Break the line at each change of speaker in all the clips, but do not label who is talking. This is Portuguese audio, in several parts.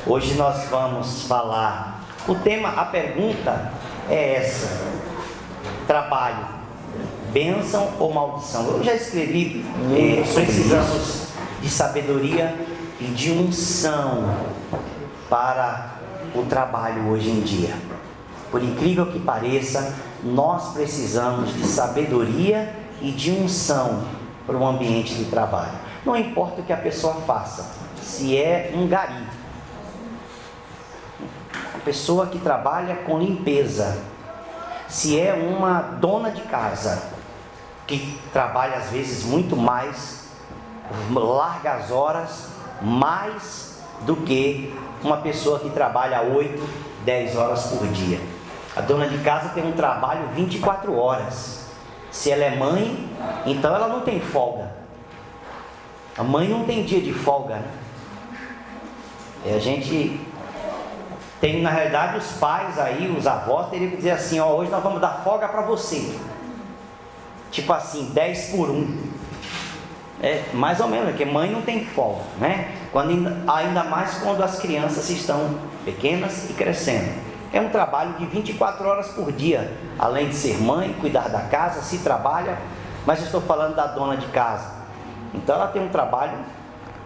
Hoje nós vamos falar, a pergunta é essa: trabalho, bênção ou maldição? Eu já escrevi, precisamos de sabedoria e de unção para o trabalho hoje em dia. Por incrível que pareça, nós precisamos de sabedoria e de unção para o ambiente de trabalho. Não importa o que a pessoa faça, se é um gari, uma pessoa que trabalha com limpeza, se é uma dona de casa, que trabalha às vezes muito mais, largas horas, mais do que uma pessoa que trabalha 8, 10 horas por dia. A dona de casa tem um trabalho 24 horas. Se ela é mãe, então ela não tem folga. A mãe não tem dia de folga, né? A gente tem, na realidade, os pais aí, os avós, teriam que dizer assim: ó, hoje nós vamos dar folga para você. Tipo assim, 10 por 1. Mais ou menos, porque mãe não tem folga, né? Ainda mais quando as crianças estão pequenas e crescendo. É um trabalho de 24 horas por dia. Além de ser mãe, cuidar da casa, se trabalha. Mas eu estou falando da dona de casa. Então ela tem um trabalho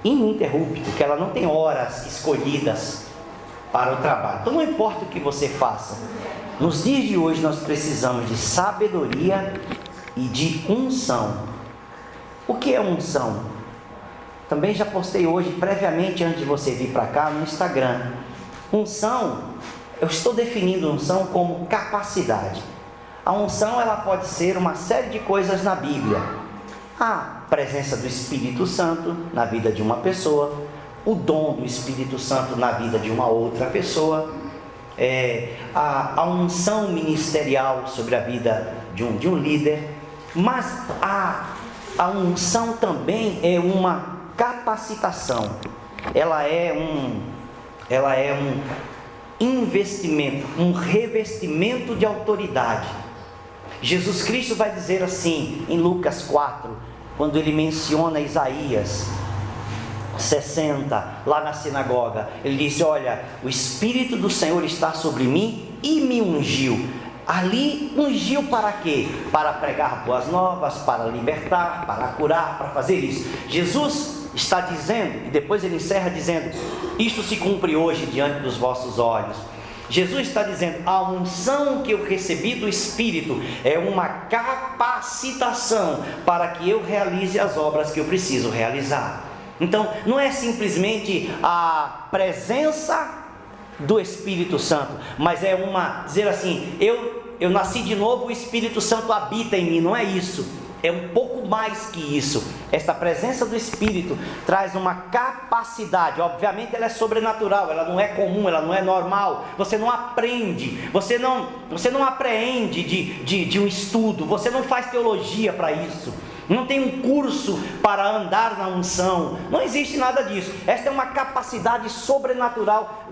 ininterrupto, que ela não tem horas escolhidas para o trabalho. Então não importa o que você faça. Nos dias de hoje nós precisamos de sabedoria e de unção. O que é unção? Também já postei hoje, previamente, antes de você vir para cá, no Instagram. Unção, eu estou definindo unção como capacidade. A unção, ela pode ser uma série de coisas na Bíblia. A presença do Espírito Santo na vida de uma pessoa, o dom do Espírito Santo na vida de uma outra pessoa, a unção ministerial sobre a vida de um líder. Mas a unção também é uma capacitação. Ela é um investimento, um revestimento de autoridade. Jesus Cristo vai dizer assim em Lucas 4, quando ele menciona Isaías 60, lá na sinagoga, ele disse: olha, o Espírito do Senhor está sobre mim e me ungiu. Ali ungiu para quê? Para pregar boas novas, para libertar, para curar, para fazer isso. Jesus está dizendo, e depois ele encerra dizendo: isto se cumpre hoje diante dos vossos olhos. Jesus está dizendo: a unção que eu recebi do Espírito é uma capacitação para que eu realize as obras que eu preciso realizar. Então, não é simplesmente a presença do Espírito Santo, mas é dizer assim: eu nasci de novo, o Espírito Santo habita em mim. Não é isso, é um pouco mais que isso. Esta presença do Espírito traz uma capacidade. Obviamente ela é sobrenatural, ela não é comum, ela não é normal. Você não aprende, você não apreende de um estudo, você não faz teologia para isso. Não tem um curso para andar na unção. Não existe nada disso. Esta é uma capacidade sobrenatural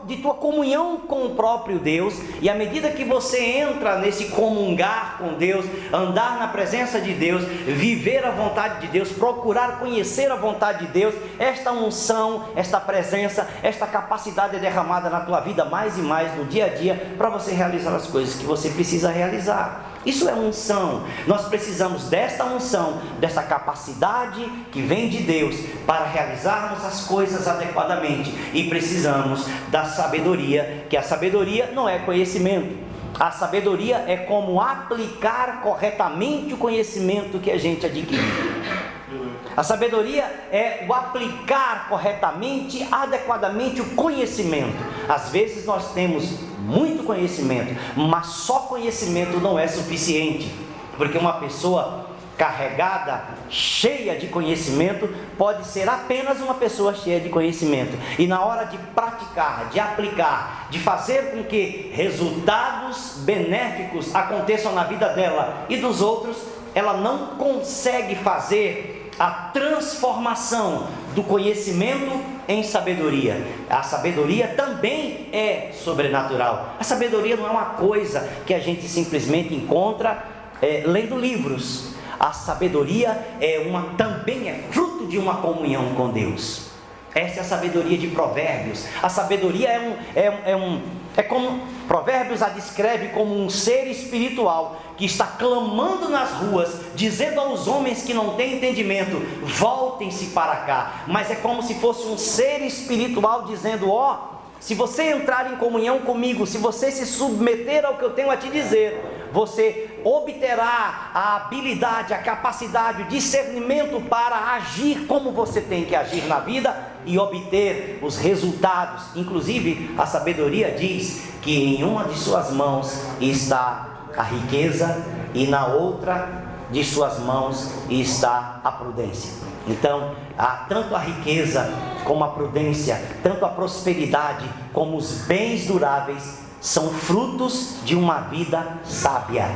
de tua comunhão com o próprio Deus. E à medida que você entra nesse comungar com Deus, andar na presença de Deus, viver a vontade de Deus, procurar conhecer a vontade de Deus, esta unção, esta presença, esta capacidade é derramada na tua vida mais e mais no dia a dia, para você realizar as coisas que você precisa realizar. Isso é unção. Nós precisamos desta unção, desta capacidade que vem de Deus para realizarmos as coisas adequadamente. E precisamos da sabedoria, que a sabedoria não é conhecimento. A sabedoria é como aplicar corretamente o conhecimento que a gente adquiriu. A sabedoria é o aplicar corretamente, adequadamente o conhecimento. Às vezes nós temos muito conhecimento, mas só conhecimento não é suficiente, porque uma pessoa carregada, cheia de conhecimento, pode ser apenas uma pessoa cheia de conhecimento, e na hora de praticar, de aplicar, de fazer com que resultados benéficos aconteçam na vida dela e dos outros, ela não consegue fazer a transformação do conhecimento em sabedoria. A sabedoria também é sobrenatural. A sabedoria não é uma coisa que a gente simplesmente encontra lendo livros. A sabedoria também é fruto de uma comunhão com Deus. Essa é a sabedoria de Provérbios. A sabedoria é como Provérbios a descreve como um ser espiritual que está clamando nas ruas, dizendo aos homens que não têm entendimento: voltem-se para cá. Mas é como se fosse um ser espiritual dizendo: se você entrar em comunhão comigo, se você se submeter ao que eu tenho a te dizer, você obterá a habilidade, a capacidade, o discernimento para agir como você tem que agir na vida e obter os resultados. Inclusive, a sabedoria diz que em uma de suas mãos está a riqueza e na outra de suas mãos está a prudência. Então, tanto a riqueza como a prudência, tanto a prosperidade como os bens duráveis são frutos de uma vida sábia.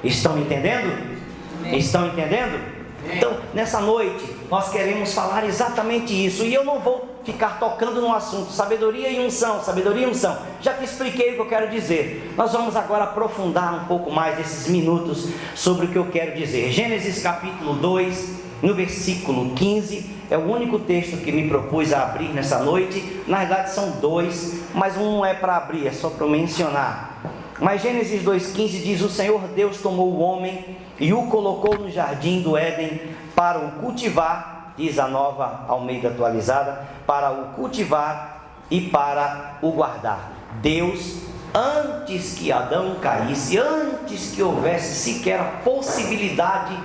Estão entendendo? Estão entendendo? Então, nessa noite, nós queremos falar exatamente isso. E eu não vou ficar tocando no assunto sabedoria e unção, sabedoria e unção. Já te expliquei o que eu quero dizer. Nós vamos agora aprofundar um pouco mais desses minutos sobre o que eu quero dizer. Gênesis capítulo 2, no versículo 15, é o único texto que me propus a abrir nessa noite. Na verdade são dois, mas um não é para abrir, é só para mencionar. Mas Gênesis 2,15 diz: o Senhor Deus tomou o homem e o colocou no jardim do Éden para o cultivar, diz a Nova Almeida atualizada, para o cultivar e para o guardar. Deus, antes que Adão caísse, antes que houvesse sequer a possibilidade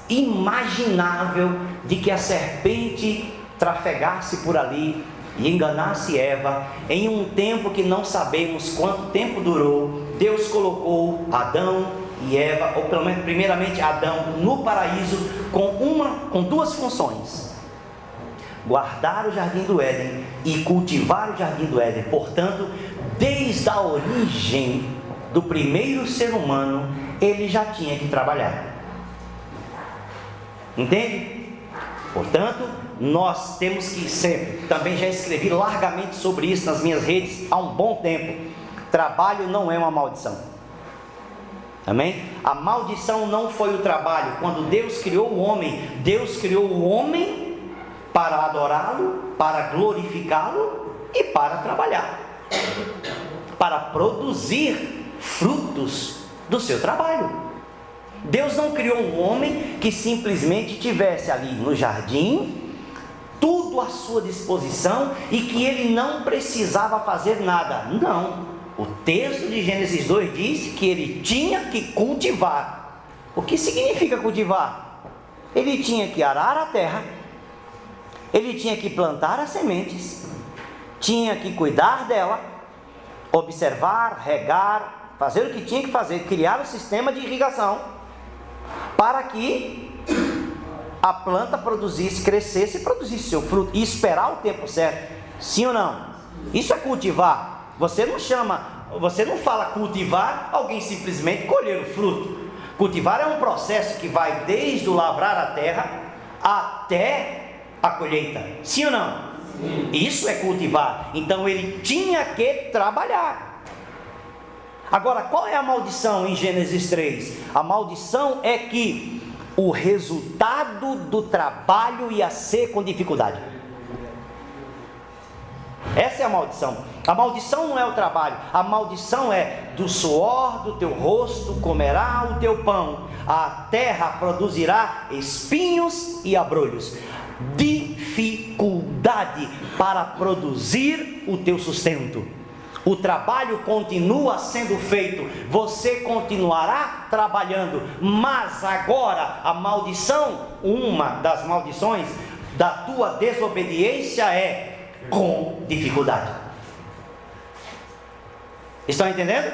imaginável de que a serpente trafegasse por ali e enganasse Eva, em um tempo que não sabemos quanto tempo durou, Deus colocou Adão e Eva, ou pelo menos primeiramente Adão, no paraíso com duas funções: guardar o jardim do Éden e cultivar o jardim do Éden. Portanto, desde a origem do primeiro ser humano, ele já tinha que trabalhar. Entende? Portanto, nós temos que sempre, também já escrevi largamente sobre isso nas minhas redes há um bom tempo: trabalho não é uma maldição. Amém? A maldição não foi o trabalho. Quando Deus criou o homem, Deus criou o homem para adorá-lo, para glorificá-lo e para trabalhar, para produzir frutos do seu trabalho. Deus não criou um homem que simplesmente tivesse ali no jardim tudo à sua disposição e que ele não precisava fazer nada. Não, o texto de Gênesis 2 diz que ele tinha que cultivar. O que significa cultivar? Ele tinha que arar a terra, ele tinha que plantar as sementes, tinha que cuidar dela, observar, regar, fazer o que tinha que fazer, criar um sistema de irrigação, para que a planta produzisse, crescesse e produzisse seu fruto, e esperar o tempo certo. Sim ou não? Isso é cultivar. Você não fala cultivar, alguém simplesmente colher o fruto. Cultivar é um processo que vai desde o lavrar a terra até a colheita. Sim ou não? Sim. Isso é cultivar. Então ele tinha que trabalhar. Agora, qual é a maldição em Gênesis 3? A maldição é que o resultado do trabalho ia ser com dificuldade. Essa é a maldição. A maldição não é o trabalho, a maldição é: do suor do teu rosto comerá o teu pão, a terra produzirá espinhos e abrolhos. Dificuldade para produzir o teu sustento. O trabalho continua sendo feito, você continuará trabalhando, mas agora a maldição, uma das maldições da tua desobediência é com dificuldade. Estão entendendo?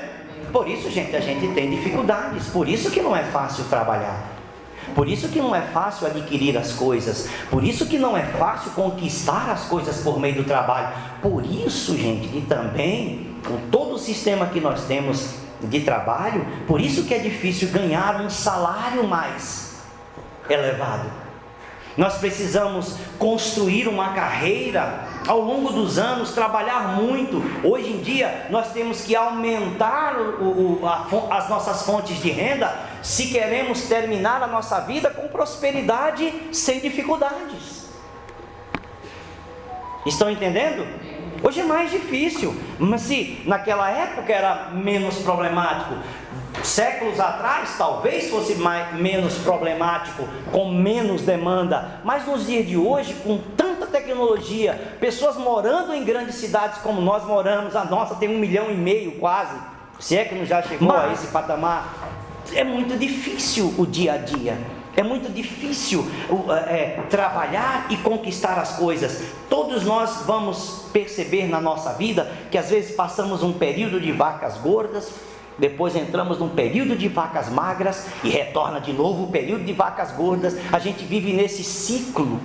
Por isso, gente, a gente tem dificuldades, por isso que não é fácil trabalhar, por isso que não é fácil adquirir as coisas, por isso que não é fácil conquistar as coisas por meio do trabalho. Por isso, gente, e também com todo o sistema que nós temos de trabalho, por isso que é difícil ganhar um salário mais elevado. Nós precisamos construir uma carreira ao longo dos anos, trabalhar muito. Hoje em dia nós temos que aumentar as nossas fontes de renda se queremos terminar a nossa vida com prosperidade, sem dificuldades. Estão entendendo? Hoje é mais difícil, mas se naquela época era menos problemático, séculos atrás talvez fosse menos problemático, com menos demanda, mas nos dias de hoje, com tanta tecnologia, pessoas morando em grandes cidades como nós moramos, a nossa tem 1,5 milhão quase, se é que não já chegou a esse patamar, é muito difícil o dia a dia. É muito difícil trabalhar e conquistar as coisas. Todos nós vamos perceber na nossa vida que às vezes passamos um período de vacas gordas, depois entramos num período de vacas magras e retorna de novo o período de vacas gordas. A gente vive nesse ciclo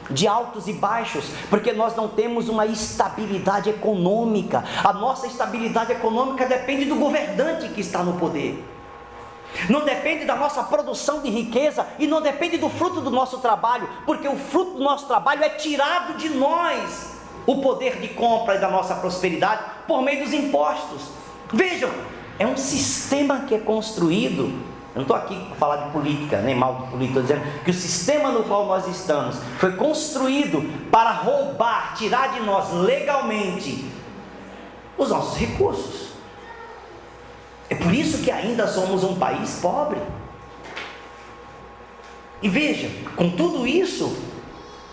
de altos e baixos, porque nós não temos uma estabilidade econômica. A nossa estabilidade econômica depende do governante que está no poder. Não depende da nossa produção de riqueza e não depende do fruto do nosso trabalho, porque o fruto do nosso trabalho é tirado de nós, o poder de compra e da nossa prosperidade por meio dos impostos. Vejam, é um sistema que é construído. Eu não estou aqui para falar de política, nem mal de política, estou dizendo que o sistema no qual nós estamos foi construído para roubar, tirar de nós legalmente os nossos recursos. É por isso que ainda somos um país pobre. E veja, com tudo isso,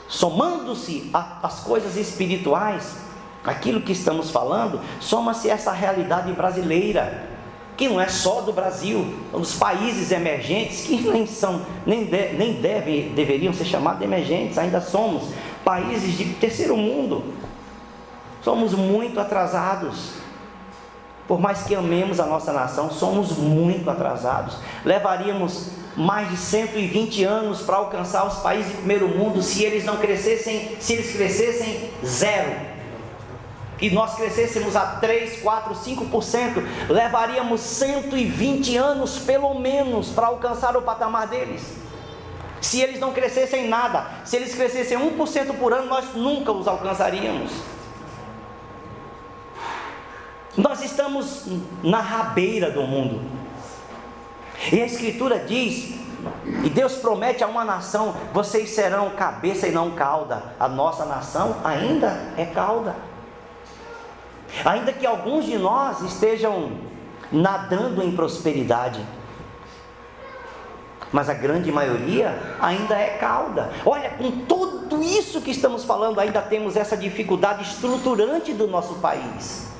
somando-se às coisas espirituais, aquilo que estamos falando, soma-se essa realidade brasileira, que não é só do Brasil, dos países emergentes, que nem deveriam ser chamados de emergentes, ainda somos países de terceiro mundo, somos muito atrasados. Por mais que amemos a nossa nação, somos muito atrasados. Levaríamos mais de 120 anos para alcançar os países de primeiro mundo, se eles crescessem zero, e nós crescêssemos a 3, 4, 5%, levaríamos 120 anos pelo menos para alcançar o patamar deles. Se eles não crescessem nada, se eles crescessem 1% por ano, nós nunca os alcançaríamos. Nós estamos na rabeira do mundo, e a Escritura diz, e Deus promete a uma nação: vocês serão cabeça e não cauda. A nossa nação ainda é cauda, ainda que alguns de nós estejam nadando em prosperidade, mas a grande maioria ainda é cauda. Olha, com tudo isso que estamos falando, ainda temos essa dificuldade estruturante do nosso país.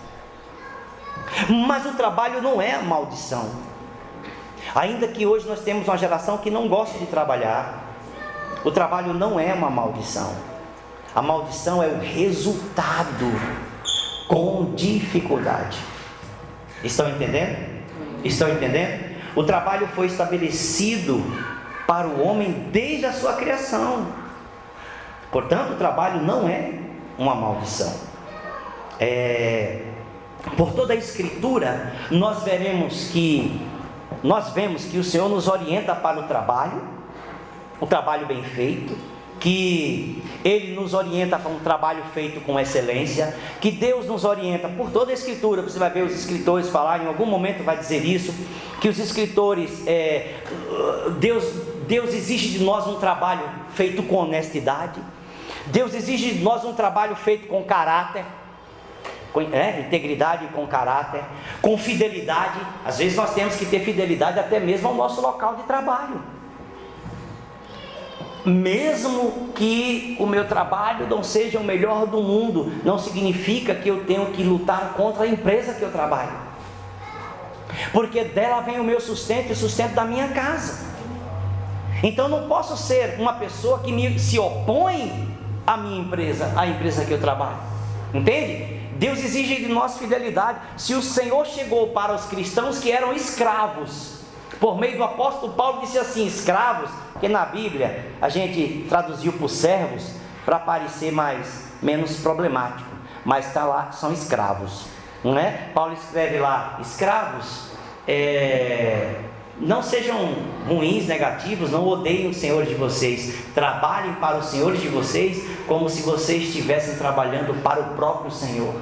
Mas o trabalho não é maldição, ainda que hoje nós temos uma geração que não gosta de trabalhar. O trabalho não é uma maldição, a maldição é o resultado com dificuldade. Estão entendendo? Estão entendendo? O trabalho foi estabelecido para o homem desde a sua criação, portanto o trabalho não é uma maldição. Por toda a Escritura, nós vemos que o Senhor nos orienta para o trabalho bem feito, que Ele nos orienta para um trabalho feito com excelência, que Deus nos orienta por toda a Escritura. Você vai ver os escritores falar, em algum momento vai dizer isso, que os escritores, Deus exige de nós um trabalho feito com honestidade, Deus exige de nós um trabalho feito com caráter, integridade com caráter, com fidelidade. Às vezes nós temos que ter fidelidade até mesmo ao nosso local de trabalho, mesmo que o meu trabalho não seja o melhor do mundo, não significa que eu tenho que lutar contra a empresa que eu trabalho, porque dela vem o meu sustento e o sustento da minha casa. Então não posso ser uma pessoa que se opõe à minha empresa, à empresa que eu trabalho. Entende? Deus exige de nós fidelidade. Se o Senhor chegou para os cristãos que eram escravos, por meio do apóstolo Paulo disse assim, escravos, que na Bíblia a gente traduziu por servos, para parecer menos problemático, mas está lá, são escravos, não é? Paulo escreve lá, escravos, não sejam ruins, negativos, não odeiem o Senhor de vocês, trabalhem para o Senhor de vocês, como se vocês estivessem trabalhando para o próprio Senhor.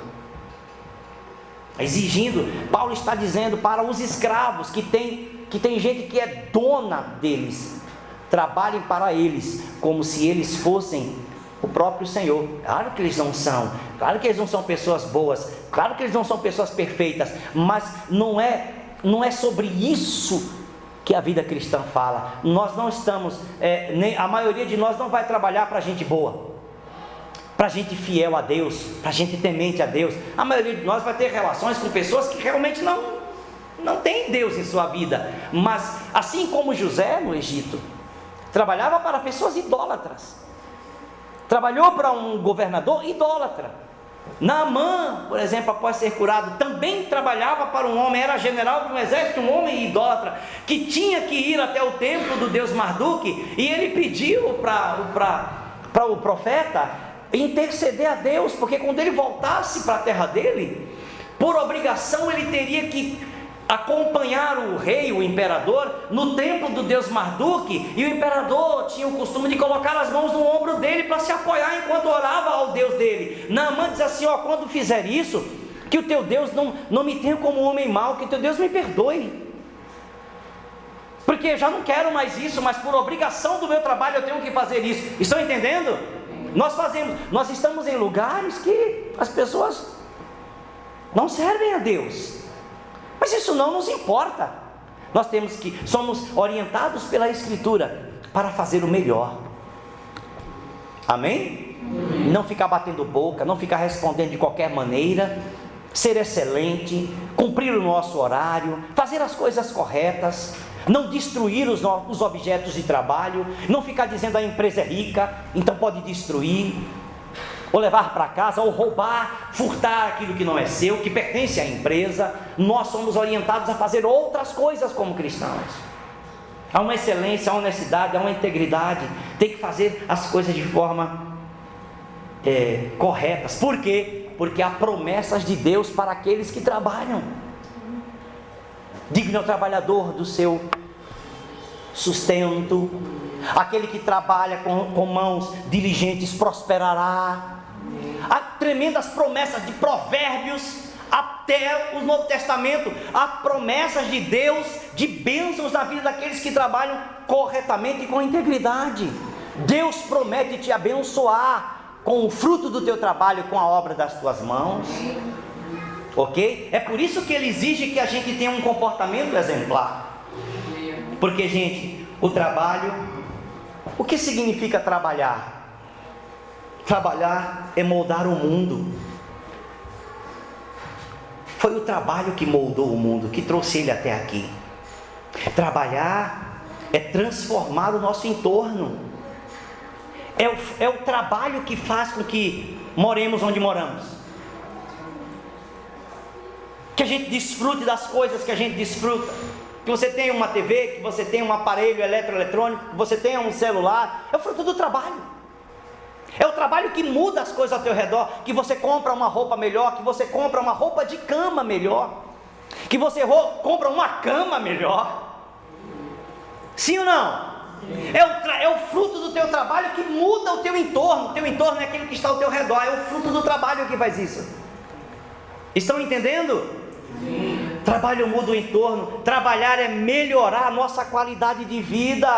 Exigindo, Paulo está dizendo para os escravos, que tem gente que é dona deles, trabalhem para eles, como se eles fossem o próprio Senhor. Claro que eles não são, claro que eles não são pessoas boas, claro que eles não são pessoas perfeitas, mas não é sobre isso que a vida cristã fala. Nós não estamos, a maioria de nós não vai trabalhar para gente boa, para gente fiel a Deus, para gente temente a Deus. A maioria de nós vai ter relações com pessoas que realmente não tem Deus em sua vida. Mas assim como José no Egito trabalhava para pessoas idólatras, trabalhou para um governador idólatra. Naamã, por exemplo, após ser curado, também trabalhava para um homem, era general de um exército, um homem idólatra, que tinha que ir até o templo do deus Marduk, e ele pediu para o profeta interceder a Deus, porque quando ele voltasse para a terra dele, por obrigação ele teria que acompanhar o rei, o imperador, no templo do deus Marduk, e o imperador tinha o costume de colocar as mãos no ombro dele para se apoiar enquanto orava ao Deus dele. Naamã diz assim: quando fizer isso, que o teu Deus não me tenha como um homem mau, que o teu Deus me perdoe, porque eu já não quero mais isso, mas por obrigação do meu trabalho eu tenho que fazer isso. Estão entendendo? Nós estamos em lugares que as pessoas não servem a Deus, mas isso não nos importa. Somos orientados pela Escritura para fazer o melhor. Amém? Não ficar batendo boca, não ficar respondendo de qualquer maneira, ser excelente, cumprir o nosso horário, fazer as coisas corretas, não destruir os objetos de trabalho, não ficar dizendo a empresa é rica, então pode destruir, ou levar para casa, ou roubar, furtar aquilo que não é seu, que pertence à empresa. Nós somos orientados a fazer outras coisas como cristãos. Há uma excelência, há uma honestidade, há uma integridade. Tem que fazer as coisas de forma corretas. Por quê? Porque há promessas de Deus para aqueles que trabalham. Digno é o trabalhador do seu sustento. Aquele que trabalha com mãos diligentes prosperará. Há tremendas promessas de Provérbios até o Novo Testamento. Há promessas de Deus, de bênçãos na vida daqueles que trabalham corretamente e com integridade. Deus promete te abençoar com o fruto do teu trabalho, com a obra das tuas mãos. Ok? É por isso que Ele exige que a gente tenha um comportamento exemplar. Porque, gente, o trabalho, o que significa trabalhar? Trabalhar é moldar o mundo. Foi o trabalho que moldou o mundo, que trouxe ele até aqui. Trabalhar é transformar o nosso entorno. É o trabalho que faz com que moremos onde moramos, que a gente desfrute das coisas que a gente desfruta, que você tenha uma TV, que você tenha um aparelho eletrônico, que você tenha um celular. É o fruto do trabalho. É o trabalho que muda as coisas ao teu redor, que você compra uma roupa melhor, que você compra uma roupa de cama melhor, que você compra uma cama melhor. Sim ou não? É o fruto do teu trabalho que muda o teu entorno. O teu entorno é aquele que está ao teu redor. É o fruto do trabalho que faz isso. Estão entendendo? Sim. Trabalho muda o entorno. Trabalhar é melhorar a nossa qualidade de vida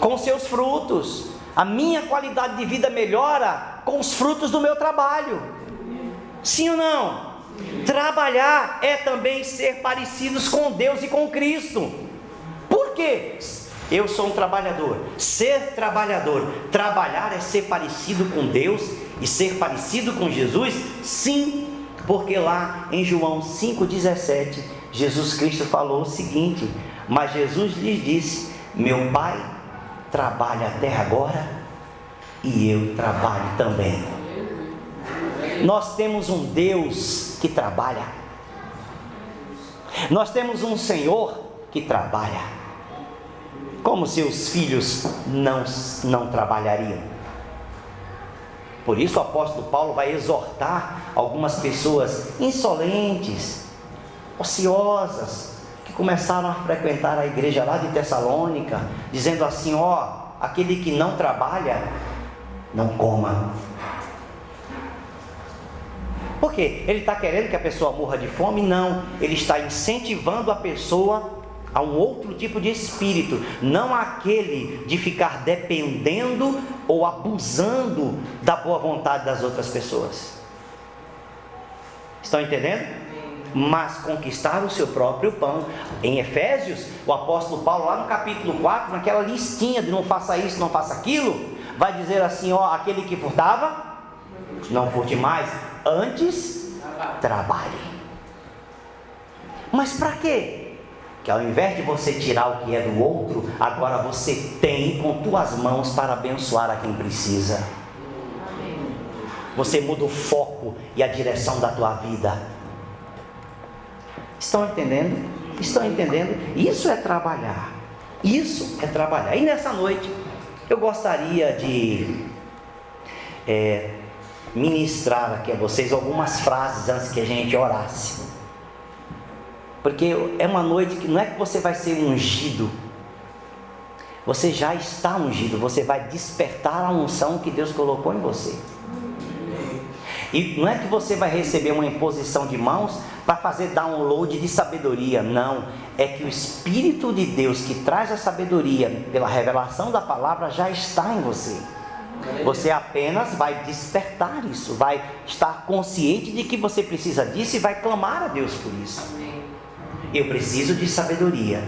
com seus frutos. A minha qualidade de vida melhora com os frutos do meu trabalho. Sim ou não? Trabalhar é também ser parecidos com Deus e com Cristo. Por quê? Eu sou um trabalhador. Ser trabalhador, trabalhar é ser parecido com Deus e ser parecido com Jesus? Sim, porque lá em João 5,17, Jesus Cristo falou o seguinte: mas Jesus lhes disse: meu Pai trabalha até agora e eu trabalho também. Nós temos um Deus que trabalha. Nós temos um Senhor que trabalha. Como seus filhos não trabalhariam? Por isso o apóstolo Paulo vai exortar algumas pessoas insolentes, ociosas, que começaram a frequentar a igreja lá de Tessalônica, dizendo assim: aquele que não trabalha, não coma. Por quê? Ele está querendo que a pessoa morra de fome? Não, ele está incentivando a pessoa Há um outro tipo de espírito, não aquele de ficar dependendo ou abusando da boa vontade das outras pessoas. Estão entendendo? Mas conquistar o seu próprio pão. Em Efésios, o apóstolo Paulo, lá no capítulo 4, naquela listinha de não faça isso, não faça aquilo, vai dizer assim, ó, aquele que furtava, não furte mais, antes trabalhe. Mas para quê? Que ao invés de você tirar o que é do outro, agora você tem com tuas mãos para abençoar a quem precisa. Você muda o foco e a direção da tua vida. Estão entendendo? Estão entendendo? Isso é trabalhar. Isso é trabalhar. E nessa noite eu gostaria de ministrar aqui a vocês algumas frases antes que a gente orasse. Porque é uma noite que não é que você vai ser ungido, você já está ungido, você vai despertar a unção que Deus colocou em você. E não é que você vai receber uma imposição de mãos para fazer download de sabedoria, não. É que o Espírito de Deus que traz a sabedoria pela revelação da palavra já está em você. Você apenas vai despertar isso, vai estar consciente de que você precisa disso e vai clamar a Deus por isso. Eu preciso de sabedoria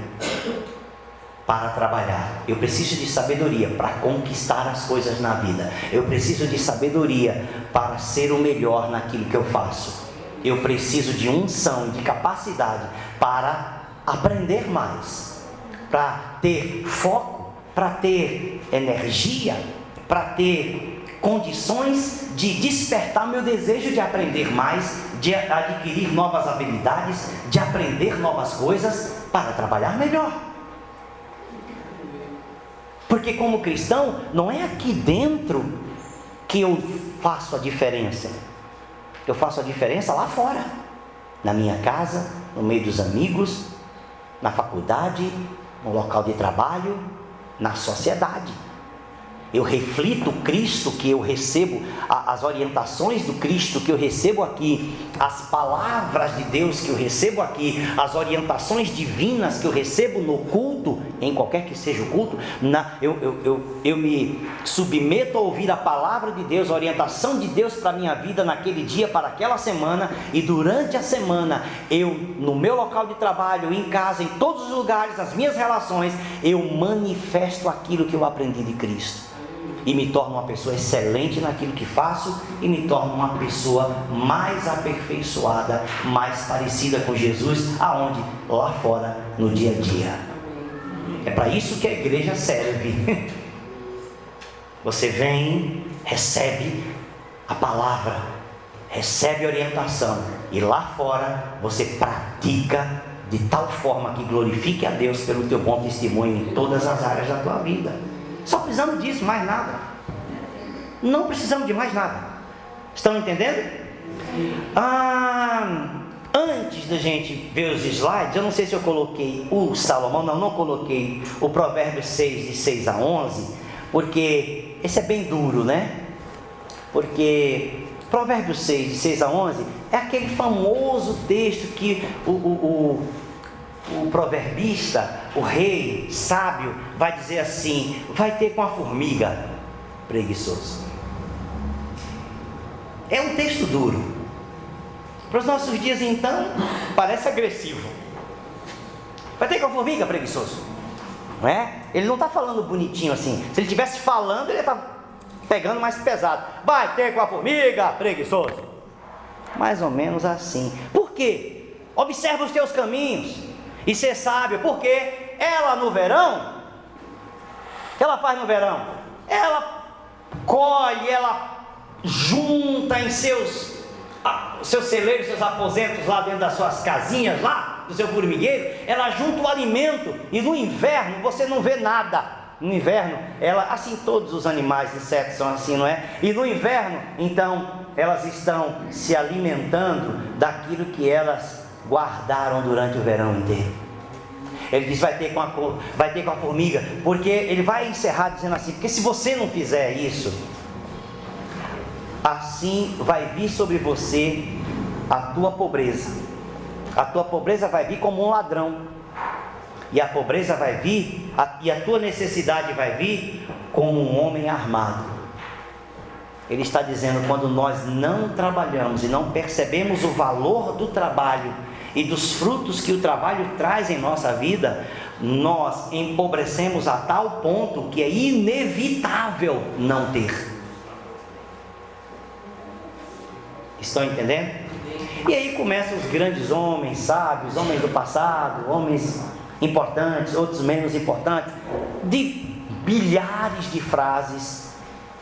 para trabalhar. Eu preciso de sabedoria para conquistar as coisas na vida. Eu preciso de sabedoria para ser o melhor naquilo que eu faço. Eu preciso de unção e de capacidade para aprender mais, para ter foco, para ter energia, para ter condições de despertar meu desejo de aprender mais, de adquirir novas habilidades, de aprender novas coisas para trabalhar melhor. Porque como cristão, não é aqui dentro que eu faço a diferença. Eu faço a diferença lá fora, na minha casa, no meio dos amigos, na faculdade, no local de trabalho, na sociedade. Eu reflito o Cristo que eu recebo, as orientações do Cristo que eu recebo aqui, as palavras de Deus que eu recebo aqui, as orientações divinas que eu recebo no culto, em qualquer que seja o culto, eu me submeto a ouvir a palavra de Deus, a orientação de Deus para a minha vida naquele dia, para aquela semana, e durante a semana, eu no meu local de trabalho, em casa, em todos os lugares, as minhas relações, eu manifesto aquilo que eu aprendi de Cristo. E me torno uma pessoa excelente naquilo que faço, e me torno uma pessoa mais aperfeiçoada, mais parecida com Jesus, aonde? Lá fora, no dia a dia. É para isso que a igreja serve. Você vem, recebe a palavra, recebe a orientação, e lá fora você pratica de tal forma que glorifique a Deus pelo teu bom testemunho em todas as áreas da tua vida. Só precisamos disso, mais nada. Não precisamos de mais nada. Estão entendendo? Antes da gente ver os slides, eu não sei se eu coloquei o Salomão, não coloquei o Provérbios 6, de 6 a 11, porque esse é bem duro, né? Porque Provérbios 6, de 6 a 11, é aquele famoso texto que o proverbista, o rei sábio, vai dizer assim: vai ter com a formiga, preguiçoso. É um texto duro. Para os nossos dias, então, parece agressivo. Vai ter com a formiga, preguiçoso, não é? Ele não está falando bonitinho assim. Se ele estivesse falando, ele está pegando mais pesado. Vai ter com a formiga, preguiçoso. Mais ou menos assim. Por quê? Observa os teus caminhos e ser sábio, porque ela no verão, o que ela faz no verão? Ela colhe, ela junta em seus celeiros, seus aposentos lá dentro das suas casinhas, lá do seu formigueiro, ela junta o alimento, e no inverno você não vê nada. No inverno, ela, assim todos os animais, insetos são assim, não é? E no inverno, então, elas estão se alimentando daquilo que elas guardaram durante o verão inteiro. Ele diz: vai ter com a formiga, porque ele vai encerrar dizendo assim: porque se você não fizer isso, assim vai vir sobre você a tua pobreza. A tua pobreza vai vir como um ladrão. e a pobreza vai vir, e a tua necessidade vai vir como um homem armado. Ele está dizendo, quando nós não trabalhamos e não percebemos o valor do trabalho e dos frutos que o trabalho traz em nossa vida, nós empobrecemos a tal ponto que é inevitável não ter. Estão entendendo? E aí começam os grandes homens sábios, homens do passado, homens importantes, outros menos importantes, de milhares de frases.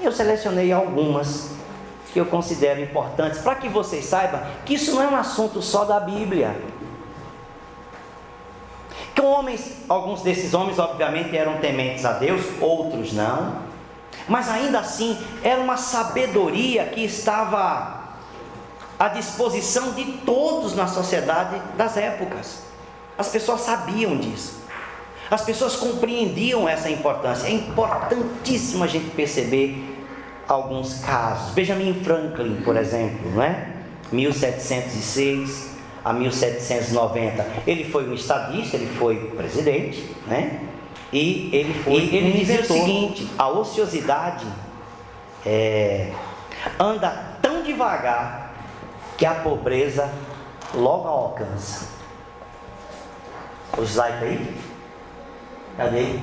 Eu selecionei algumas que eu considero importantes, para que vocês saibam que isso não é um assunto só da Bíblia. Que alguns desses homens obviamente eram tementes a Deus, outros não, mas ainda assim era uma sabedoria que estava à disposição de todos na sociedade das épocas. As pessoas sabiam disso, as pessoas compreendiam essa importância. É importantíssimo a gente perceber alguns casos. Benjamin Franklin, por exemplo, não é? 1706 a 1790, ele foi um estadista, ele foi presidente, né? E ele dizia o seguinte: a ociosidade anda tão devagar que a pobreza logo a alcança. O slide aí? Cadê?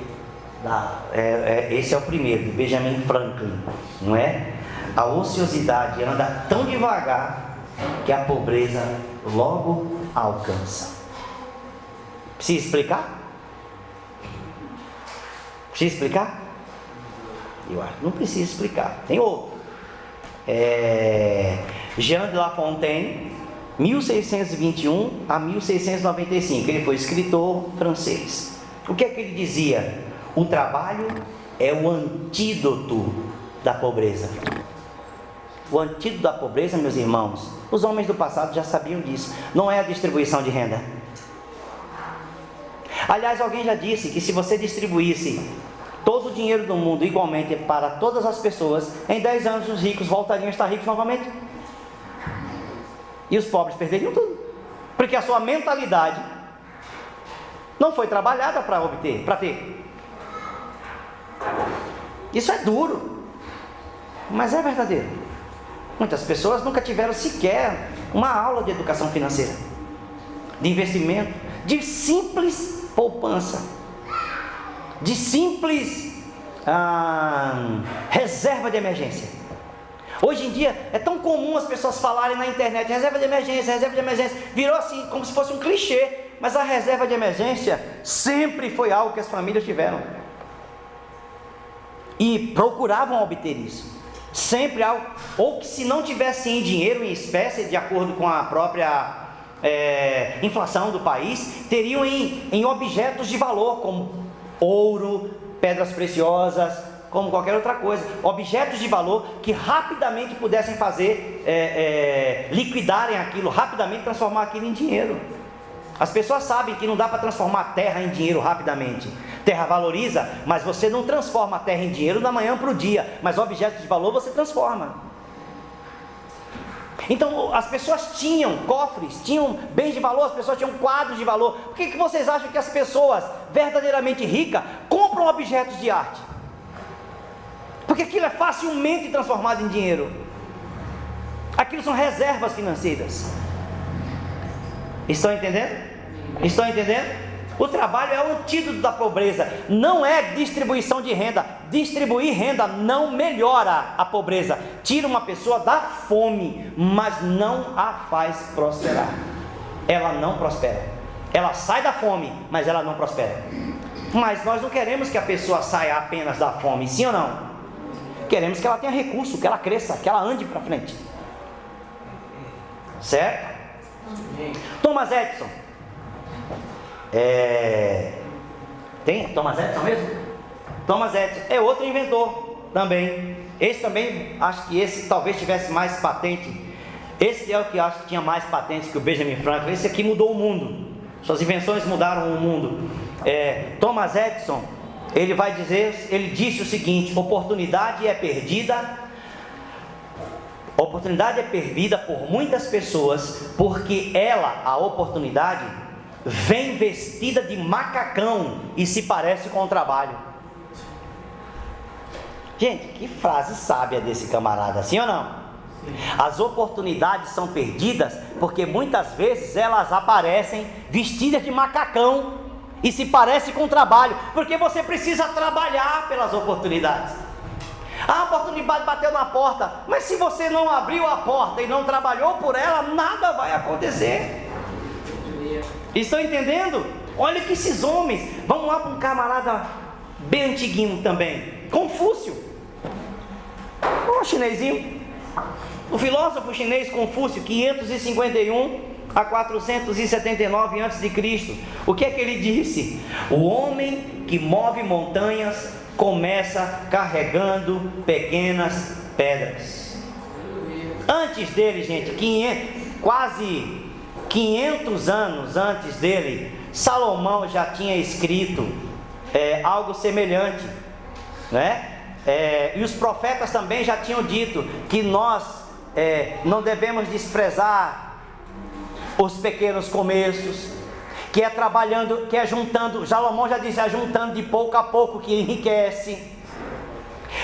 Esse é o primeiro, de Benjamin Franklin, não é? A ociosidade anda tão devagar que a pobreza logo a alcança. Precisa explicar? Precisa explicar? Eu acho que não precisa explicar. Tem outro. Jean de La Fontaine, 1621 a 1695. Ele foi escritor francês. O que é que ele dizia? O trabalho é o antídoto da pobreza. O antídoto da pobreza, meus irmãos, os homens do passado já sabiam disso. Não é a distribuição de renda. Aliás, alguém já disse que se você distribuísse todo o dinheiro do mundo igualmente para todas as pessoas, em 10 anos os ricos voltariam a estar ricos novamente. E os pobres perderiam tudo. Porque a sua mentalidade não foi trabalhada para ter. Isso é duro, mas é verdadeiro. Muitas pessoas nunca tiveram sequer uma aula de educação financeira, de investimento, de simples poupança, de simples reserva de emergência. Hoje em dia é tão comum as pessoas falarem na internet: reserva de emergência, virou assim como se fosse um clichê. Mas a reserva de emergência sempre foi algo que as famílias tiveram e procuravam obter isso. Sempre algo, ou que se não tivesse em dinheiro, em espécie, de acordo com a própria inflação do país, teriam em objetos de valor, como ouro, pedras preciosas, como qualquer outra coisa. Objetos de valor que rapidamente pudessem liquidarem aquilo, rapidamente transformar aquilo em dinheiro. As pessoas sabem que não dá para transformar a terra em dinheiro rapidamente. Terra valoriza, mas você não transforma a terra em dinheiro da manhã para o dia. Mas objetos de valor você transforma. Então as pessoas tinham cofres, tinham bens de valor, as pessoas tinham quadros de valor. Por que vocês acham que as pessoas verdadeiramente ricas compram objetos de arte? Porque aquilo é facilmente transformado em dinheiro. Aquilo são reservas financeiras. Estão entendendo? Estão entendendo? O trabalho é o antídoto da pobreza, não é distribuição de renda. Distribuir renda não melhora a pobreza, tira uma pessoa da fome, mas não a faz prosperar. Ela não prospera, ela sai da fome, mas ela não prospera. Mas nós não queremos que a pessoa saia apenas da fome, sim ou não? Queremos que ela tenha recurso, que ela cresça, que ela ande para frente. Certo? Thomas Edison. Tem Thomas Edison mesmo? Thomas Edison é outro inventor também. Esse também, acho que esse talvez tivesse mais patente. Esse é o que acho que tinha mais patentes que o Benjamin Franklin. Esse aqui mudou o mundo. Suas invenções mudaram o mundo. Thomas Edison, ele disse o seguinte: oportunidade é perdida por muitas pessoas, porque a oportunidade, vem vestida de macacão e se parece com o trabalho. Gente, que frase sábia desse camarada, sim ou não? As oportunidades são perdidas porque muitas vezes elas aparecem vestidas de macacão e se parece com o trabalho, porque você precisa trabalhar pelas oportunidades. A oportunidade bateu na porta, mas se você não abriu a porta e não trabalhou por ela, nada vai acontecer. Estão entendendo? Olha que esses homens. Vamos lá para um camarada bem antiguinho também, Confúcio, um chinesinho, o filósofo chinês Confúcio, 551 a 479 a.C. O que é que ele disse? O homem que move montanhas começa carregando pequenas pedras. Antes dele, gente, quase 500 anos antes dele, Salomão já tinha escrito algo semelhante, né? E os profetas também já tinham dito que nós não devemos desprezar os pequenos começos, que é trabalhando, que é juntando. Salomão já disse, juntando de pouco a pouco que enriquece.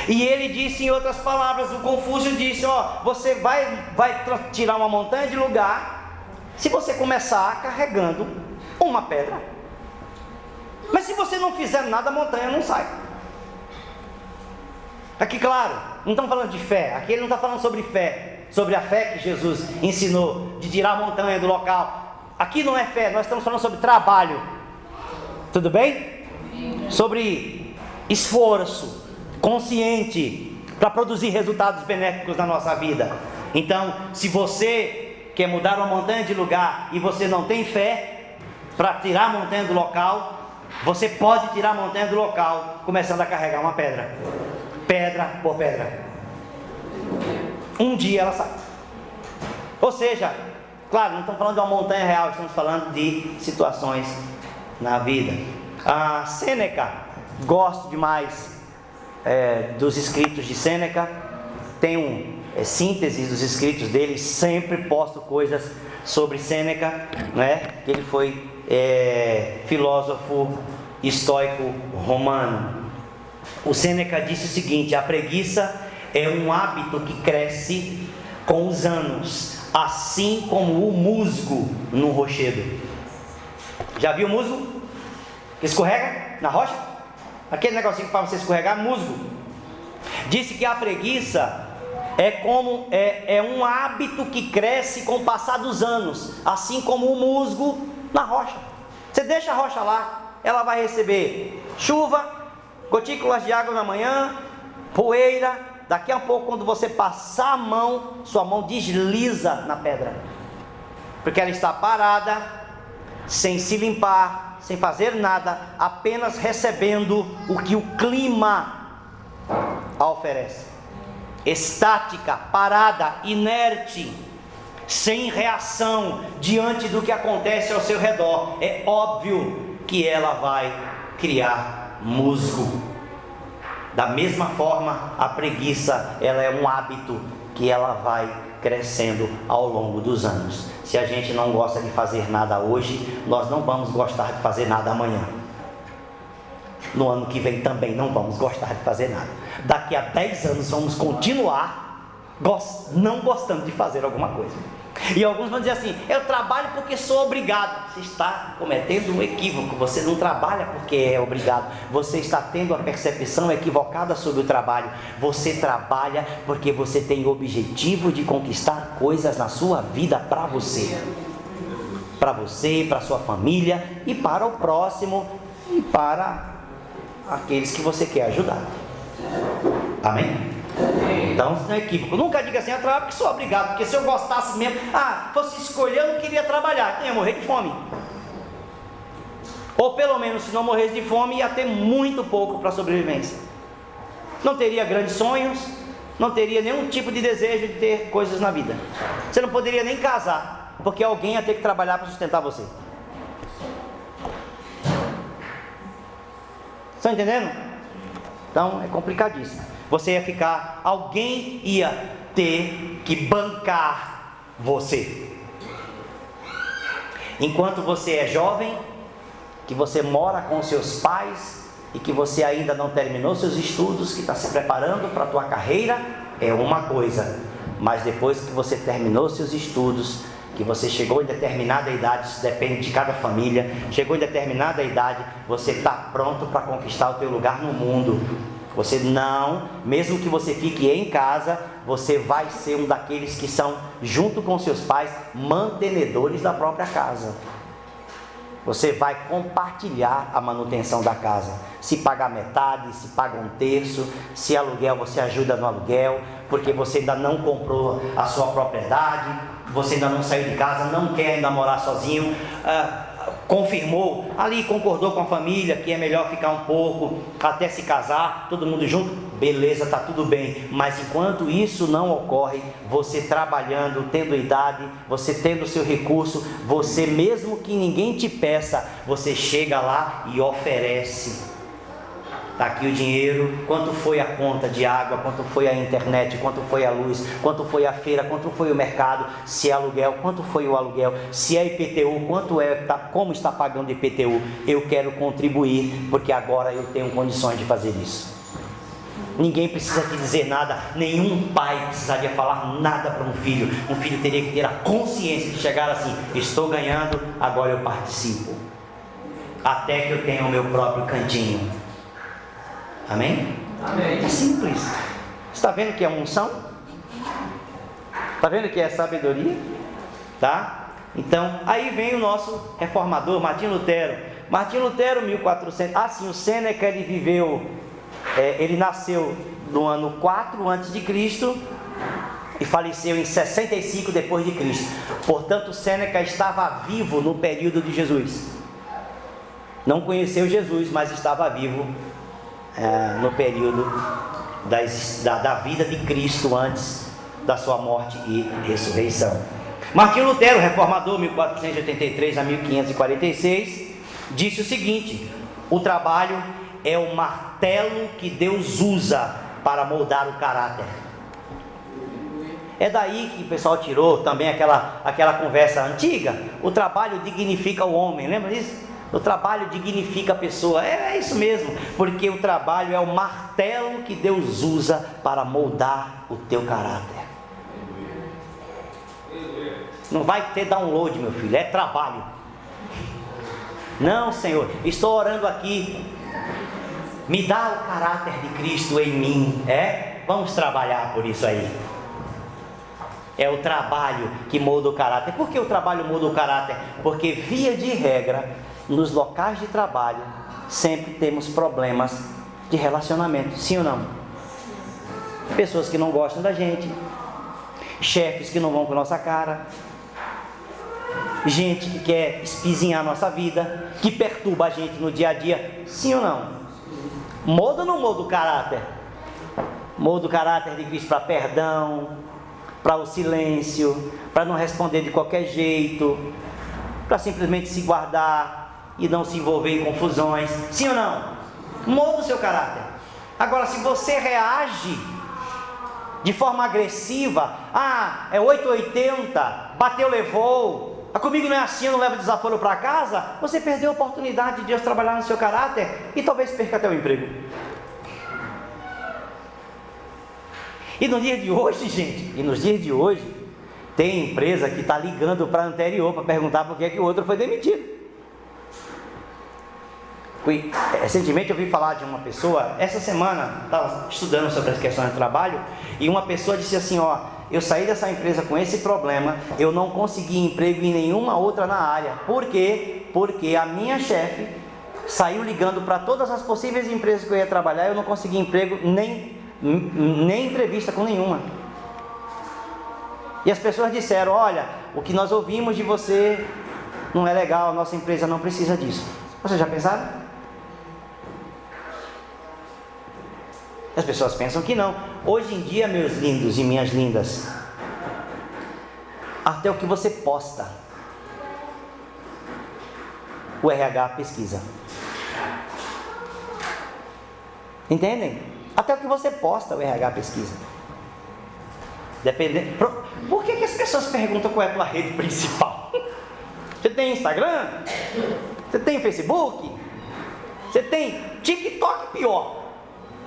E ele disse em outras palavras, o Confúcio disse, você vai tirar uma montanha de lugar se você começar carregando uma pedra. Mas se você não fizer nada, a montanha não sai. Aqui, claro, não estamos falando de fé. Aqui ele não está falando sobre fé, sobre a fé que Jesus ensinou, de tirar a montanha do local. Aqui não é fé, nós estamos falando sobre trabalho. Tudo bem? Sobre esforço consciente para produzir resultados benéficos na nossa vida. Então, se você quer mudar uma montanha de lugar e você não tem fé para tirar a montanha do local, você pode tirar a montanha do local começando a carregar uma pedra, pedra por pedra. Um dia ela sai. Ou seja, claro, não estamos falando de uma montanha real, estamos falando de situações na vida. A Sêneca, gosto demais dos escritos de Sêneca. Tem síntese dos escritos dele. Sempre posto coisas sobre Sêneca, né? Que ele foi filósofo estoico romano. O Sêneca disse o seguinte: a preguiça é um hábito que cresce com os anos, assim como o musgo no rochedo. Já viu o musgo? Que escorrega na rocha? Aquele negocinho que para você escorregar, musgo. Disse que a preguiça é um hábito que cresce com o passar dos anos, assim como o musgo na rocha. Você deixa a rocha lá, ela vai receber chuva, gotículas de água na manhã, poeira. Daqui a pouco, quando você passar a mão, sua mão desliza na pedra, porque ela está parada, sem se limpar, sem fazer nada, apenas recebendo o que o clima a oferece. Estática, parada, inerte, sem reação diante do que acontece ao seu redor. É óbvio que ela vai criar musgo. Da mesma forma, a preguiça, ela é um hábito que ela vai crescendo ao longo dos anos. Se a gente não gosta de fazer nada hoje, nós não vamos gostar de fazer nada amanhã. No ano que vem também não vamos gostar de fazer nada. Daqui a 10 anos vamos continuar não gostando de fazer alguma coisa. E alguns vão dizer assim: eu trabalho porque sou obrigado. Você está cometendo um equívoco. Você não trabalha porque é obrigado. Você está tendo a percepção equivocada sobre o trabalho. Você trabalha porque você tem o objetivo de conquistar coisas na sua vida para você. Para você, para sua família e para o próximo e para aqueles que você quer ajudar. Amém? Então, não é equívoco. Nunca diga assim: eu trabalho porque sou obrigado. Porque se eu gostasse mesmo, fosse escolher, eu não queria trabalhar, ia morrer de fome. Ou pelo menos, se não morresse de fome, ia ter muito pouco para a sobrevivência. Não teria grandes sonhos, não teria nenhum tipo de desejo de ter coisas na vida. Você não poderia nem casar, porque alguém ia ter que trabalhar para sustentar você. Estão entendendo? Então é complicadíssimo. Você ia ficar, alguém ia ter que bancar você. Enquanto você é jovem, que você mora com seus pais e que você ainda não terminou seus estudos, que está se preparando para a tua carreira, é uma coisa. Mas depois que você terminou seus estudos, que você chegou em determinada idade, isso depende de cada família, chegou em determinada idade, você está pronto para conquistar o teu lugar no mundo. Você não, mesmo que você fique em casa, você vai ser um daqueles que são, junto com seus pais, mantenedores da própria casa. Você vai compartilhar a manutenção da casa. Se pagar metade, se paga um terço, se aluguel, você ajuda no aluguel, porque você ainda não comprou a sua propriedade, você ainda não saiu de casa, não quer ainda morar sozinho, confirmou, ali concordou com a família que é melhor ficar um pouco até se casar, todo mundo junto, beleza, está tudo bem. Mas enquanto isso não ocorre, você trabalhando, tendo idade, você tendo seu recurso, você mesmo que ninguém te peça, você chega lá e oferece. Está aqui o dinheiro, quanto foi a conta de água, quanto foi a internet, quanto foi a luz, quanto foi a feira, quanto foi o mercado, se é aluguel, quanto foi o aluguel, se é IPTU, quanto é, como está pagando IPTU, eu quero contribuir, porque agora eu tenho condições de fazer isso. Ninguém precisa te dizer nada, nenhum pai precisaria falar nada para um filho teria que ter a consciência de chegar assim, estou ganhando, agora eu participo, até que eu tenha o meu próprio cantinho. Amém?
Amém.
É simples. Está vendo que é unção? Está vendo que é sabedoria? Tá? Então, aí vem o nosso reformador, Martinho Lutero. Martinho Lutero, 1400. Sim, o Sêneca, ele viveu, ele nasceu no ano 4 a.C. e faleceu em 65 depois de Cristo. Portanto, Sêneca estava vivo no período de Jesus. Não conheceu Jesus, mas estava vivo no período da vida de Cristo, antes da sua morte e ressurreição. Martinho Lutero, reformador, 1483 a 1546, disse o seguinte: o trabalho é o martelo que Deus usa para moldar o caráter. É daí que o pessoal tirou também aquela conversa antiga: o trabalho dignifica o homem, lembra disso? O trabalho dignifica a pessoa. É isso mesmo, porque o trabalho é o martelo que Deus usa para moldar o teu caráter. Não vai ter download, meu filho, é trabalho. Não, Senhor, estou orando aqui, me dá o caráter de Cristo em mim. Vamos trabalhar por isso aí. É o trabalho que molda o caráter. Por que o trabalho molda o caráter? Porque, via de regra, nos locais de trabalho, sempre temos problemas de relacionamento, sim ou não? Pessoas que não gostam da gente, chefes que não vão com a nossa cara, gente que quer espizinhar a nossa vida, que perturba a gente no dia a dia, sim ou não? Molda ou não molda o caráter? Molda o caráter de Cristo para perdão, para o silêncio, para não responder de qualquer jeito, para simplesmente se guardar e não se envolver em confusões, sim ou não? Molda o seu caráter. Agora, se você reage de forma agressiva, é 880, bateu, levou, comigo não é assim, eu não levo desaforo para casa, você perdeu a oportunidade de Deus trabalhar no seu caráter e talvez perca até o emprego. E no dia de hoje, gente, tem empresa que está ligando para a anterior para perguntar por que o outro foi demitido. Recentemente eu ouvi falar de uma pessoa, essa semana estava estudando sobre as questões de trabalho, e uma pessoa disse assim: eu saí dessa empresa com esse problema, eu não consegui emprego em nenhuma outra na área. Por quê? Porque a minha chefe saiu ligando para todas as possíveis empresas que eu ia trabalhar, eu não consegui emprego, nem entrevista com nenhuma. E as pessoas disseram: olha, o que nós ouvimos de você não é legal, nossa empresa não precisa disso. Vocês já pensaram? As pessoas pensam que não. Hoje em dia, meus lindos e minhas lindas, até o que você posta, o RH pesquisa. Entendem? Até o que você posta, o RH pesquisa. Dependendo. Por que as pessoas perguntam qual é a tua rede principal? Você tem Instagram? Você tem Facebook? Você tem TikTok, pior.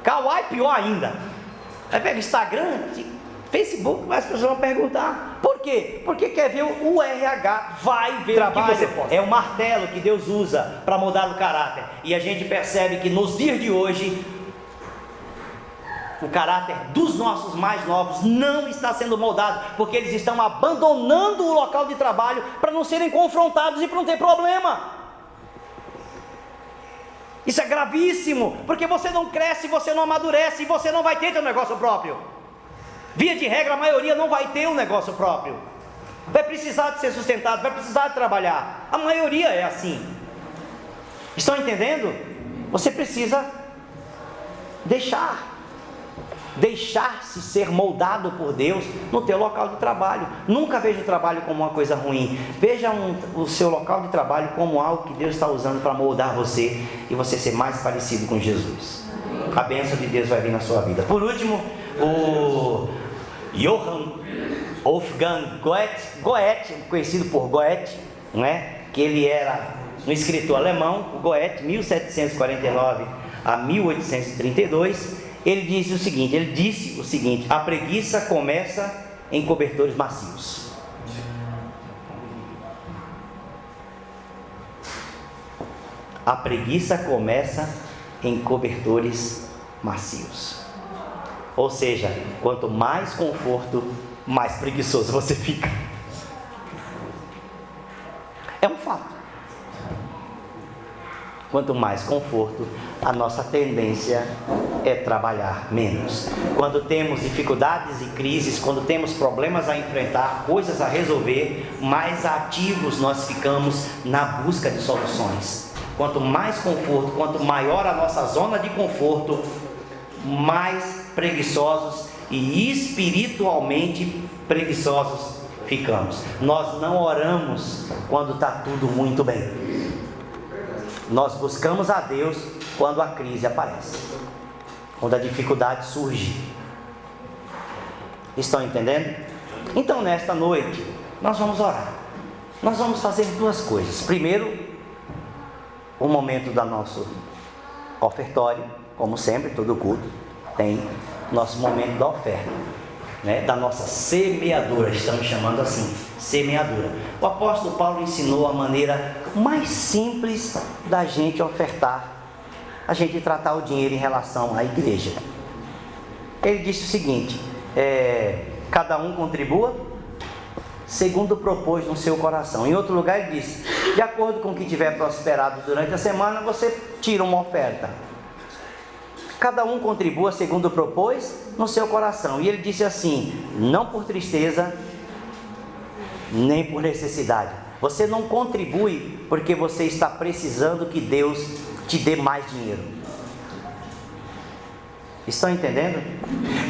Kawaii, pior ainda. Aí pega Instagram, Facebook, mas as pessoas vão perguntar. Por quê? Porque quer ver o RH, vai ver trabalho, o que você posta. É o martelo que Deus usa para mudar o caráter. E a gente percebe que nos dias de hoje, o caráter dos nossos mais novos não está sendo moldado, porque eles estão abandonando o local de trabalho para não serem confrontados e para não ter problema. Isso é gravíssimo, porque você não cresce, você não amadurece e você não vai ter seu negócio próprio. Via de regra, a maioria não vai ter um negócio próprio. Vai precisar de ser sustentado, vai precisar de trabalhar. A maioria é assim. Estão entendendo? Você precisa deixar-se ser moldado por Deus no teu local de trabalho. Nunca veja o trabalho como uma coisa ruim. Veja o seu local de trabalho como algo que Deus está usando para moldar você e você ser mais parecido com Jesus. A bênção de Deus vai vir na sua vida. Por último, o Johann Wolfgang Goethe, conhecido por Goethe, não é? Que ele era um escritor alemão, o Goethe, 1749 a 1832. Ele disse o seguinte: a preguiça começa em cobertores macios. A preguiça começa em cobertores macios. Ou seja, quanto mais conforto, mais preguiçoso você fica. É um fato. Quanto mais conforto, a nossa tendência é trabalhar menos. Quando temos dificuldades e crises, quando temos problemas a enfrentar, coisas a resolver, mais ativos nós ficamos na busca de soluções. Quanto mais conforto, quanto maior a nossa zona de conforto, mais preguiçosos e espiritualmente preguiçosos ficamos. Nós não oramos quando está tudo muito bem. Nós buscamos a Deus quando a crise aparece, quando a dificuldade surge. Estão entendendo? Então, nesta noite, nós vamos orar. Nós vamos fazer duas coisas. Primeiro, o momento do nosso ofertório, como sempre, todo culto tem nosso momento da oferta, né? Da nossa semeadura, estamos chamando assim, semeadura. O apóstolo Paulo ensinou a maneira mais simples da gente ofertar, a gente tratar o dinheiro em relação à igreja. Ele disse o seguinte: cada um contribua segundo propôs no seu coração. Em outro lugar ele disse: de acordo com o que tiver prosperado durante a semana, você tira uma oferta. Cada um contribua segundo propôs no seu coração. E ele disse assim: não por tristeza, nem por necessidade. Você não contribui porque você está precisando que Deus te dê mais dinheiro. Estão entendendo?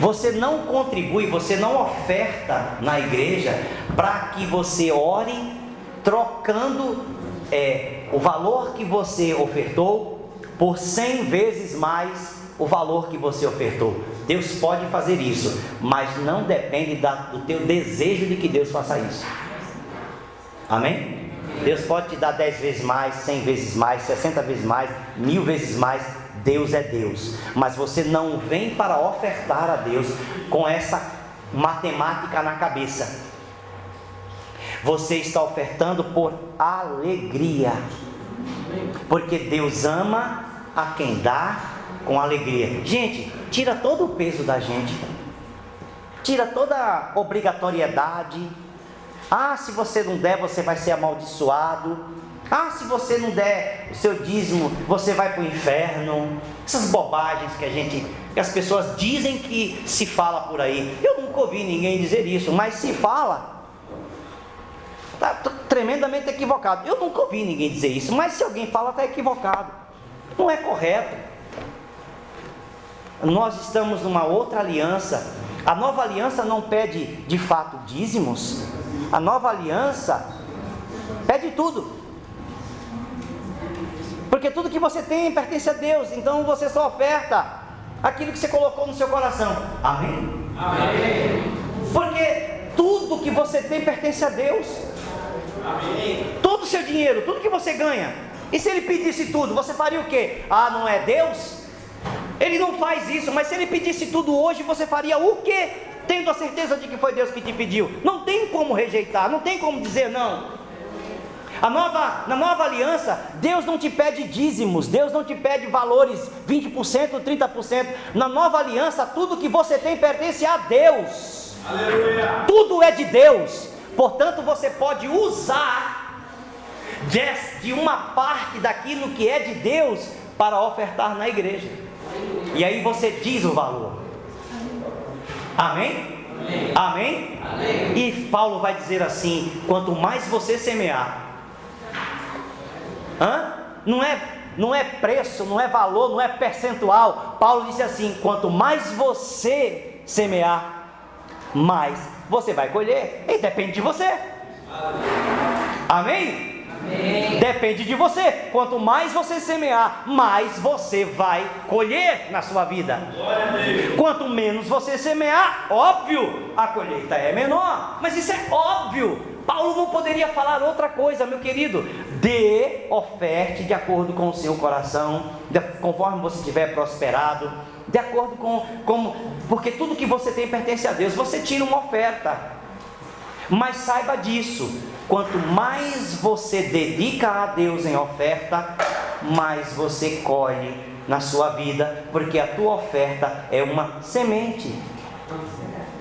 Você não contribui, você não oferta na igreja para que você ore trocando o valor que você ofertou por 100 vezes mais o valor que você ofertou. Deus pode fazer isso, mas não depende do teu desejo de que Deus faça isso. Amém? Deus pode te dar 10 vezes mais, 100 vezes mais, 60 vezes mais, 1000 vezes mais. Deus é Deus, mas você não vem para ofertar a Deus com essa matemática na cabeça. Você está ofertando por alegria, porque Deus ama a quem dá com alegria. Gente, tira todo o peso da gente, tira toda a obrigatoriedade. Se você não der, você vai ser amaldiçoado. Se você não der o seu dízimo, você vai para o inferno. Essas bobagens que as pessoas dizem que se fala por aí. Eu nunca ouvi ninguém dizer isso, mas se fala, está tremendamente equivocado. Eu nunca ouvi ninguém dizer isso, mas se alguém fala, está equivocado. Não é correto. Nós estamos numa outra aliança. A nova aliança não pede de fato dízimos. A nova aliança pede tudo, porque tudo que você tem pertence a Deus. Então você só oferta aquilo que você colocou no seu coração. Amém? Amém. Porque tudo que você tem pertence a Deus. Todo o seu dinheiro, tudo que você ganha. E se ele pedisse tudo, você faria o quê? Ah, não é Deus? Ele não faz isso, mas se ele pedisse tudo hoje, você faria o quê? Tendo a certeza de que foi Deus que te pediu. Não tem como rejeitar, não tem como dizer não. Na nova aliança, Deus não te pede dízimos, Deus não te pede valores 20%, 30%. Na nova aliança, tudo que você tem pertence a Deus. Aleluia. Tudo é de Deus. Portanto, você pode usar de uma parte daquilo que é de Deus para ofertar na igreja. E aí você diz o valor. Amém? Amém? Amém? E Paulo vai dizer assim: quanto mais você semear, não é preço, não é valor, não é percentual. Paulo disse assim: quanto mais você semear, mais você vai colher. E depende de você. Amém? Amém. Depende de você. Quanto mais você semear, mais você vai colher na sua vida. Quanto menos você semear, óbvio, a colheita é menor. Mas isso é óbvio. Paulo não poderia falar outra coisa, meu querido. Dê, oferte de acordo com o seu coração, conforme você estiver prosperado, de acordo com porque tudo que você tem pertence a Deus. Você tira uma oferta, mas saiba disso: quanto mais você dedica a Deus em oferta, mais você colhe na sua vida, porque a tua oferta é uma semente.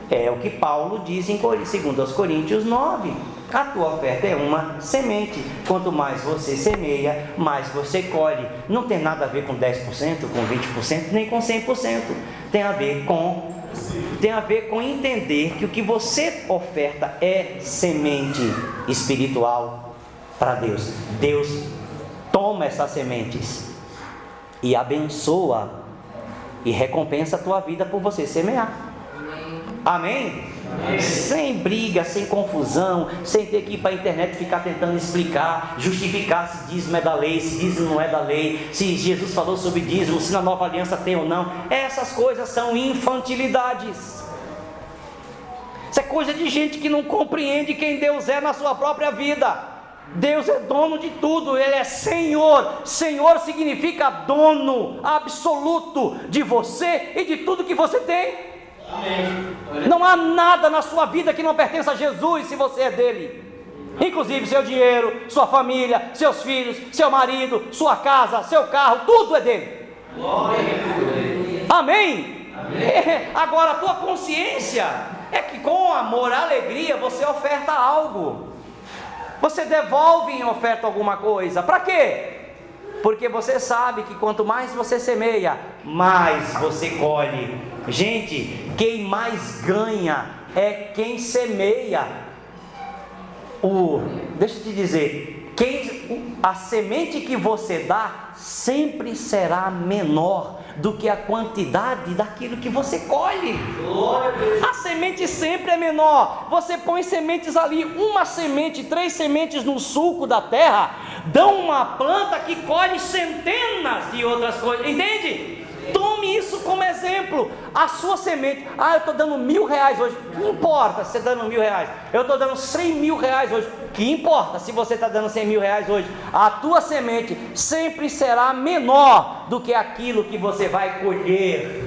É o que Paulo diz em 2 Coríntios 9. A tua oferta é uma semente. Quanto mais você semeia, mais você colhe. Não tem nada a ver com 10%, com 20%, nem com 100%. Tem a ver com entender que o que você oferta é semente espiritual para Deus. Deus toma essas sementes e abençoa e recompensa a tua vida por você semear. Amém? Amém. Sem briga, sem confusão, sem ter que ir para a internet ficar tentando explicar, justificar se dízimo é da lei, se dízimo não é da lei, se Jesus falou sobre dízimo, se na nova aliança tem ou não. Essas coisas são infantilidades. Isso é coisa de gente que não compreende quem Deus é na sua própria vida. Deus é dono de tudo, Ele é Senhor. Senhor significa dono absoluto de você e de tudo que você tem. Amém. Não há nada na sua vida que não pertença a Jesus se você é dele. Inclusive seu dinheiro, sua família, seus filhos, seu marido, sua casa, seu carro, tudo é dele. Amém? Amém. Agora a tua consciência é que com amor, alegria, você oferta algo. Você devolve em oferta alguma coisa. Para quê? Porque você sabe que quanto mais você semeia, mais você colhe. Gente, quem mais ganha é quem semeia. Deixa eu te dizer, a semente que você dá sempre será menor do que a quantidade daquilo que você colhe. A semente sempre é menor. Você põe sementes ali, uma semente, 3 sementes no sulco da terra, dão uma planta que colhe centenas de outras coisas, entende? Tome isso como exemplo. A sua semente: eu estou dando R$1.000 hoje. Que importa se você está dando R$1.000? Eu estou dando R$100.000 hoje. Que importa se você está dando R$100.000 hoje? A tua semente sempre será menor do que aquilo que você vai colher.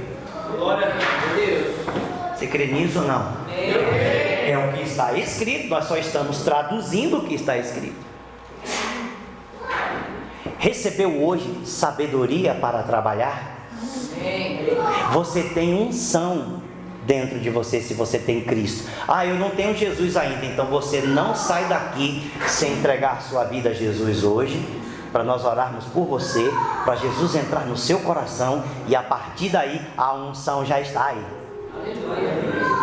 Glória a Deus. Você crê nisso ou não? É o que está escrito. Nós só estamos traduzindo o que está escrito. Recebeu hoje sabedoria para trabalhar? Você tem unção dentro de você se você tem Cristo. Eu não tenho Jesus ainda. Então você não sai daqui sem entregar sua vida a Jesus hoje, para nós orarmos por você, para Jesus entrar no seu coração, e a partir daí a unção já está aí.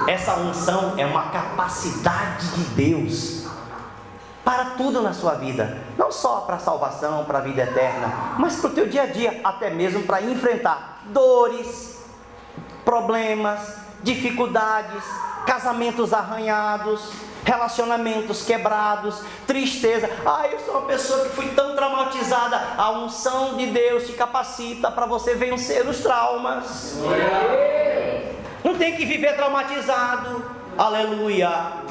Essa unção é uma capacidade de Deus para tudo na sua vida, não só para a salvação, para a vida eterna, mas para o teu dia a dia, até mesmo para enfrentar dores, problemas, dificuldades, casamentos arranhados, relacionamentos quebrados, tristeza. Eu sou uma pessoa que fui tão traumatizada. A unção de Deus te capacita para você vencer os traumas. Não tem que viver traumatizado. Aleluia.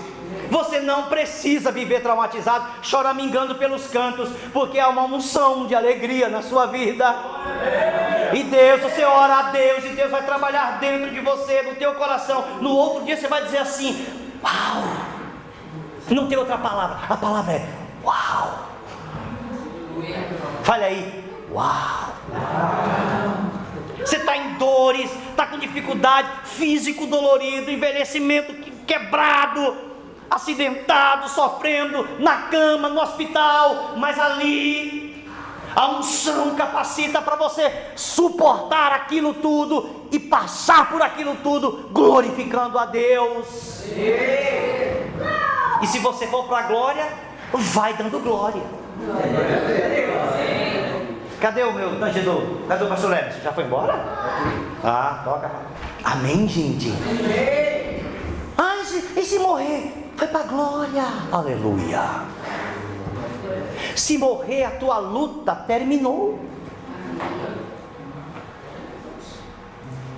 Você não precisa viver traumatizado, choramingando pelos cantos, porque há uma unção de alegria na sua vida. E Deus, você ora a Deus, e Deus vai trabalhar dentro de você, no teu coração. No outro dia você vai dizer assim: uau! Não tem outra palavra, a palavra é uau! Fale aí, uau! Você está em dores, está com dificuldade, físico dolorido, envelhecimento quebrado, acidentado, sofrendo, na cama, no hospital, mas ali a unção capacita para você suportar aquilo tudo e passar por aquilo tudo, glorificando a Deus. E se você for para a glória, vai dando glória. Cadê o meu tangedor? Cadê o pastor Lemos? Já foi embora? Ah, toca. Amém, gente? Ah, e se morrer? Foi para a glória. Aleluia. Se morrer, a tua luta terminou.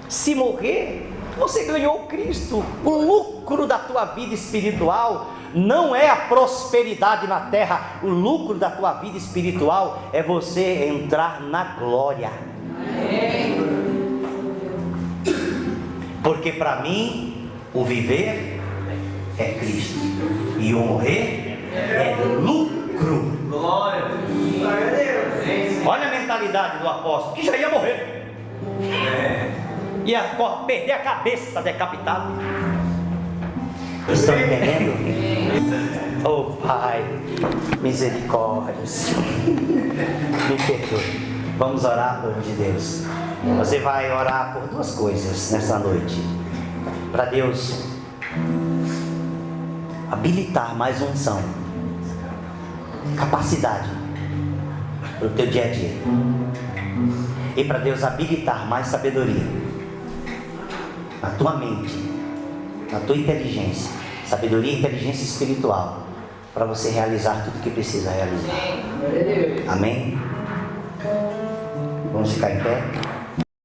Se morrer, você ganhou Cristo. O lucro da tua vida espiritual não é a prosperidade na terra. O lucro da tua vida espiritual é você entrar na glória. Porque para mim o viver é Cristo e o morrer é lucro. Glória. Olha a mentalidade do apóstolo, que já ia morrer, ia perder a cabeça decapitado. Estão entendendo? Oh Pai, misericórdia, Senhor, me perdoe. Vamos orar, povo de Deus. Você vai orar por duas coisas nessa noite. Para Deus habilitar mais unção, capacidade para o teu dia a dia. E para Deus habilitar mais sabedoria na tua mente, na tua inteligência, sabedoria e inteligência espiritual, para você realizar tudo que precisa realizar. Amém? Vamos ficar em pé?